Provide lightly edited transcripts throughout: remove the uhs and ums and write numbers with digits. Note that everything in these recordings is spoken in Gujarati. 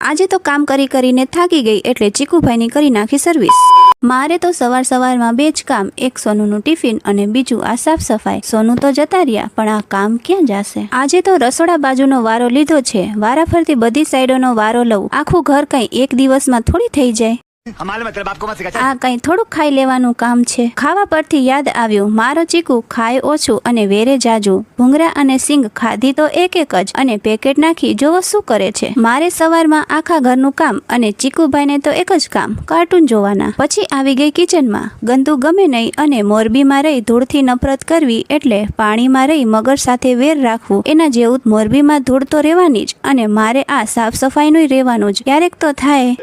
આજે તો કામ કરી કરીને થાકી ગઈ એટલે ચીકુભાઈની કરી નાખી સર્વિસ। મારે તો સવારમાં 2 જ કામ, એક સોનુનું ટિફિન અને બીજું આ સાફ સફાઈ। સોનું તો જતા રહ્યા પણ આ કામ ક્યાં જશે? આજે તો રસોડા બાજુનો વારો લીધો છે। વારાફરતી બધી સાઈડોનો વારો લઉં। આખું ઘર કઈ એક દિવસમાં થોડી થઈ જાય। આ કઈ થોડુંક ખાઈ લેવાનું કામ છે। ખાવા પરથી યાદ આવ્યું, મારો ચીકુ ખાય ઓછું અને વેરે જાજુ। ભૂંગરા અને સિંગ ખાધી તો એક જ અને પેકેટ નાખી જોવો શું કરે છે। મારે સવારમાં આખા ઘરનું કામ અને ચીકુભાઈને તો એક જ કામ, કાર્ટૂન જોવાના। પછી આવી ગઈ કિચનમાં। ગંદુ ગમે નહીં અને મોરબીમાં રહી ધૂળથી નફરત કરવી એટલે પાણીમાં રહી મગર સાથે વેર રાખવું એના જેવું મોરબીમાં ધૂળ તો રહેવાની જ અને મારે આ સાફ સફાઈનું રહેવાનું જ। ક્યારેક તો થાય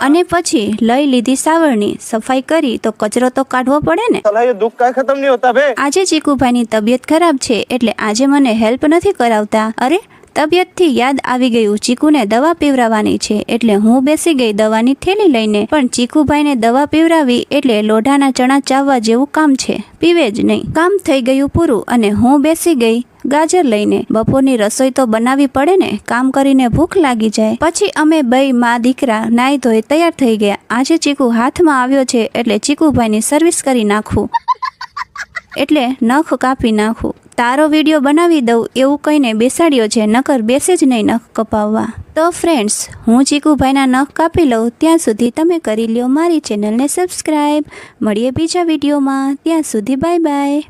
અને પછી લઈ લીધી સાવરણી, સફાઈ કરી તો કચરો તો કાઢવો પડે ને। આજે ચીકુભાઈની તબિયત ખરાબ છે એટલે આજે મને હેલ્પ નથી કરાવતા। અરે તબિયતથી યાદ આવી ગયું, ચીકુને દવા પીવરાવવાની છે એટલે હું બેસી ગઈ દવાની થેલી લઈને। પણ ચીકુભાઈને દવા પીવરાવી એટલે લોઢાના ચણા ચાવવા જેવું કામ છે, પીવે જ નહીં। કામ થઈ ગયું પૂરું અને હું બેસી ગઈ ગાજર લઈને। બપોરની રસોઈ તો બનાવવી પડે ને, કામ કરીને ભૂખ લાગી જાય। પછી અમે બે માં દીકરા નાઈ ધોઈ તૈયાર થઈ ગયા। આજે ચીકુ હાથમાં આવ્યો છે એટલે ચીકુભાઈની સર્વિસ કરી નાખું એટલે નખ કાપી નાખું। તારો વિડીયો બનાવી દઉં એવું કહીને બેસાડ્યો છે, નકર બેસે જ નહીં નખ કપાવવા। તો ફ્રેન્ડ્સ, હું ચીકુભાઈના નખ કાપી લઉં ત્યાં સુધી તમે કરી લ્યો મારી ચેનલને સબસ્ક્રાઈબ। મળીએ બીજા વિડીયોમાં, ત્યાં સુધી બાય બાય।